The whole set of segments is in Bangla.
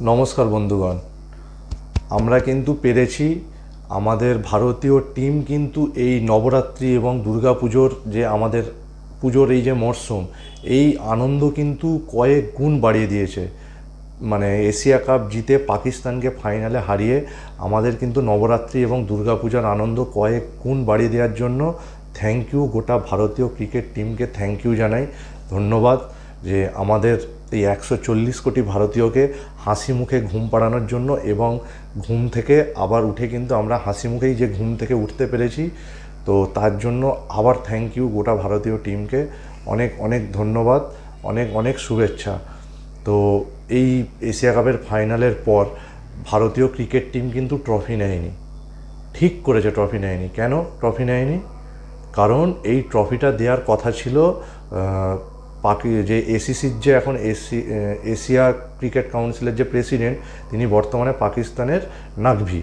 নমস্কার বন্ধুগণ, আমরা কিন্তু পেরেছি। আমাদের ভারতীয় টিম কিন্তু এই নবরাত্রি এবং দুর্গাপুজোর যে আমাদের পুজোর এই যে মরশুম, এই আনন্দ কিন্তু কয়েক গুণ বাড়িয়ে দিয়েছে। মানে এশিয়া কাপ জিতে পাকিস্তানকে ফাইনালে হারিয়ে আমাদের কিন্তু নবরাত্রি এবং দুর্গাপূজার আনন্দ কয়েক গুণ বাড়িয়ে দেওয়ার জন্য থ্যাংক ইউ, গোটা ভারতীয় ক্রিকেট টিমকে থ্যাংক ইউ জানাই, ধন্যবাদ। যে আমাদের এই 140 কোটি ভারতীয়কে হাসি মুখে ঘুম পাড়ানোর জন্য, এবং ঘুম থেকে আবার উঠে কিন্তু আমরা হাসি মুখেই যে ঘুম থেকে উঠতে পেরেছি, তো তার জন্য আবার থ্যাংক ইউ গোটা ভারতীয় টিমকে। অনেক অনেক ধন্যবাদ, অনেক অনেক শুভেচ্ছা। তো এই এশিয়া কাপের ফাইনালের পর ভারতীয় ক্রিকেট টিম কিন্তু ট্রফি নেয়নি। ঠিক করেছে, ট্রফি নেয়নি। কেন ট্রফি নেয়নি? কারণ এই ট্রফিটা দেওয়ার কথা ছিল যে এসিসির যে এখন এশিয়া ক্রিকেট কাউন্সিলের যে প্রেসিডেন্ট, তিনি বর্তমানে পাকিস্তানের নাকভি,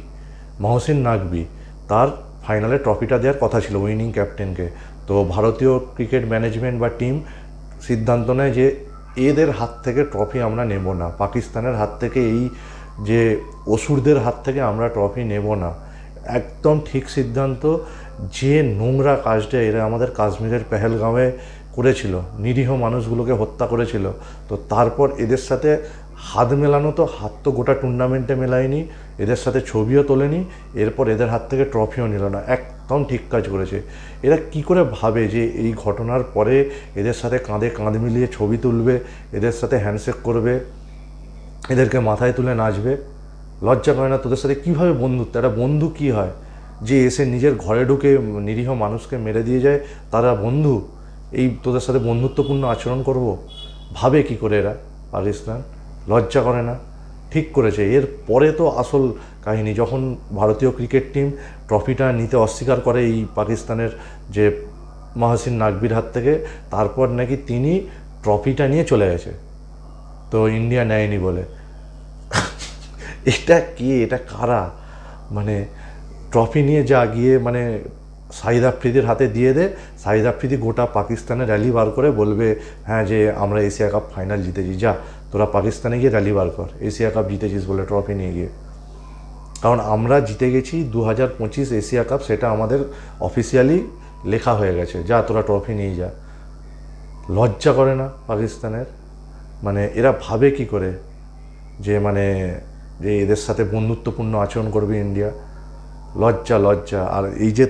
মহসিন নাকভি, তার ফাইনালে ট্রফিটা দেওয়ার কথা ছিল উইনিং ক্যাপ্টেনকে। তো ভারতীয় ক্রিকেট ম্যানেজমেন্ট বা টিম সিদ্ধান্ত নেয় যে এদের হাত থেকে ট্রফি আমরা নেব না, পাকিস্তানের হাত থেকে, এই যে অসুরদের হাত থেকে আমরা ট্রফি নেব না। একদম ঠিক সিদ্ধান্ত। যে নোংরা কাজটা এরা আমাদের কাশ্মীরের পেহেলগাঁওয়ে করেছিল, নিরীহ মানুষগুলোকে হত্যা করেছিল, তো তারপর এদের সাথে হাত মেলানো, তো হাত তো গোটা টুর্নামেন্টে মেলায়নি, এদের সাথে ছবিও তোলেনি, এরপর এদের হাত থেকে ট্রফিও নিল না। একদম ঠিক কাজ করেছে। এরা কি করে ভাবে যে এই ঘটনার পরে এদের সাথে কাঁধে কাঁধ মিলিয়ে ছবি তুলবে, এদের সাথে হ্যান্ডশেক করবে, এদেরকে মাথায় তুলে নাচবে? লজ্জা করে না? তোদের সাথে কীভাবে বন্ধুত্ব? একটা বন্ধু কি হয়? যে এসে নিজের ঘরে ঢুকে নিরীহ মানুষকে মেরে দিয়ে যায়, তারা বন্ধু? এই তোদের সাথে বন্ধুত্বপূর্ণ আচরণ করব? ভাবে কি করে এরা পাকিস্তান? লজ্জা করে না? ঠিক করেছে। এর পরে তো আসল কাহিনী, যখন ভারতীয় ক্রিকেট টিম ট্রফিটা নিতে অস্বীকার করে এই পাকিস্তানের যে মহসিন নাকবির হাত থেকে, তারপর নাকি তিনি ট্রফিটা নিয়ে চলে গেছে, তো ইন্ডিয়া নেয়নি বলে। এটা কে? এটা কারা? মানে ট্রফি নিয়ে যা গিয়ে মানে শাহিদ আফ্রিদির হাতে দিয়ে দে, শাহিদ আফ্রিদি গোটা পাকিস্তানে র্যালি বার করে বলবে, হ্যাঁ যে আমরা এশিয়া কাপ ফাইনাল জিতেছি। যা তোরা পাকিস্তানে গিয়ে র্যালি বার কর, এশিয়া কাপ জিতেছিস বলে ট্রফি নিয়ে গিয়ে। কারণ আমরা জিতে গেছি 2025 এশিয়া কাপ, সেটা আমাদের অফিসিয়ালি লেখা হয়ে গেছে। যা তোরা ট্রফি নিয়ে যা। লজ্জা করে না পাকিস্তানের? মানে এরা ভাবে কি করে যে মানে যে এদের সাথে বন্ধুত্বপূর্ণ আচরণ করবে ইন্ডিয়া? লজ্জা, লজ্জা। আর এই যে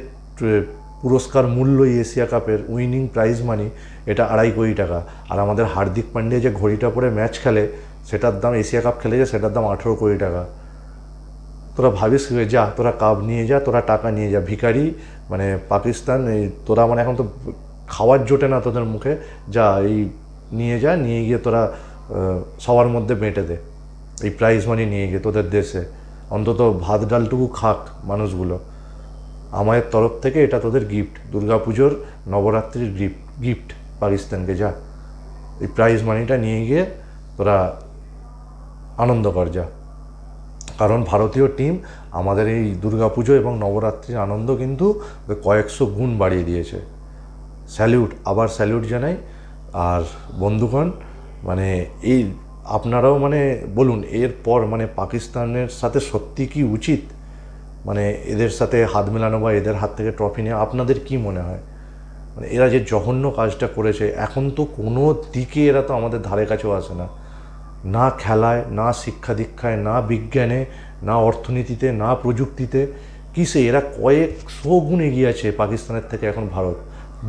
পুরস্কার মূল্য এই এশিয়া কাপের উইনিং প্রাইজ মানি, এটা 2.5 কোটি টাকা। আর আমাদের হার্দিক পান্ডিয়া যে ঘড়িটা পরে ম্যাচ খেলে, সেটার দাম, এশিয়া কাপ খেলে যে সেটার দাম 18 কোটি টাকা। তোরা ভাবিস যা তোরা কাপ নিয়ে যা, তোরা টাকা নিয়ে যা, ভিখারি মানে পাকিস্তান। এই তোরা মানে এখন তো খাওয়ার জোটে না তোদের মুখে, যা এই নিয়ে যা, নিয়ে গিয়ে তোরা সবার মধ্যে বেঁটে দে এই প্রাইজ মানি নিয়ে গিয়ে তোদের দেশে। অন্তত ভাত ডালটুকু খাক মানুষগুলো। আমাদের তরফ থেকে এটা তোদের গিফট, দুর্গাপুজোর নবরাত্রির গিফট পাকিস্তানকে। যা এই প্রাইজ মানিটা নিয়ে গিয়ে তোরা আনন্দ কর যা। কারণ ভারতীয় টিম আমাদের এই দুর্গাপুজো এবং নবরাত্রির আনন্দ কিন্তু কয়েকশো গুণ বাড়িয়ে দিয়েছে। স্যালিউট, আবার স্যালিউট জানাই। আর বন্ধুগণ, মানে এই আপনারাও মানে বলুন, এরপর মানে পাকিস্তানের সাথে সত্যি কি উচিত মানে এদের সাথে হাত মেলানো বা এদের হাত থেকে ট্রফি নেওয়া? আপনাদের কি মনে হয়? মানে এরা যে জঘন্য কাজটা করেছে, এখন তো কোনো দিকে এরা তো আমাদের ধারে কাছেও আসে না, না খেলায়, না শিক্ষা দীক্ষায়, না বিজ্ঞানে, না অর্থনীতিতে, না প্রযুক্তিতে। কিসে? এরা কয়েকশো গুণ এগিয়ে আছে পাকিস্তানের থেকে এখন ভারত,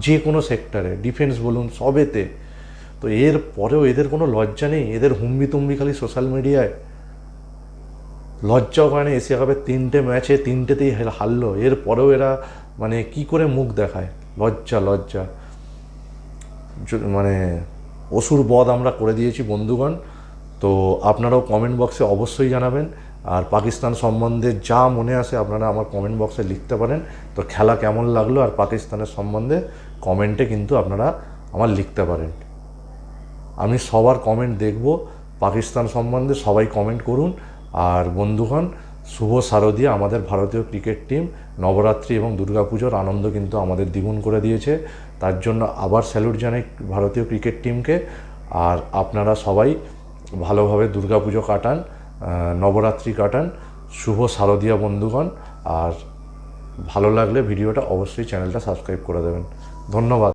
যে কোনো সেক্টরে, ডিফেন্স বলুন, সবেতে। তো এর পরেও এদের কোনো লজ্জা নেই? এদের হুম্বি তুম্বি খালি সোশ্যাল মিডিয়ায়। লজ্জাও করে না? এশিয়া কাপের 3টে ম্যাচে 3টেতেই হারলো, এর পরেও এরা মানে কি করে মুখ দেখায়? লজ্জা, লজ্জা। মানে অসুর বধ আমরা করে দিয়েছি বন্ধুগণ। তো আপনারাও কমেন্ট বক্সে অবশ্যই জানাবেন। আর পাকিস্তান সম্বন্ধে যা মনে আসে আপনারা আমার কমেন্ট বক্সে লিখতে পারেন। তো খেলা কেমন লাগলো আর পাকিস্তানের সম্বন্ধে কমেন্টে কিন্তু আপনারা আমার লিখতে পারেন। আমি সবার কমেন্ট দেখব পাকিস্তান সম্বন্ধে, সবাই কমেন্ট করুন। আর বন্ধুগণ, শুভ শারদীয়া। আমাদের ভারতীয় ক্রিকেট টিম নবরাত্রি এবং দুর্গাপুজোর আনন্দ কিন্তু আমাদের দ্বিগুণ করে দিয়েছে, তার জন্য আবার স্যালুট জানাই ভারতীয় ক্রিকেট টিমকে। আর আপনারা সবাই ভালোভাবে দুর্গাপুজো কাটান, নবরাত্রি কাটান। শুভ শারদীয়া বন্ধুগণ। আর ভালো লাগলে ভিডিওটা অবশ্যই চ্যানেলটা সাবস্ক্রাইব করে দেবেন। ধন্যবাদ।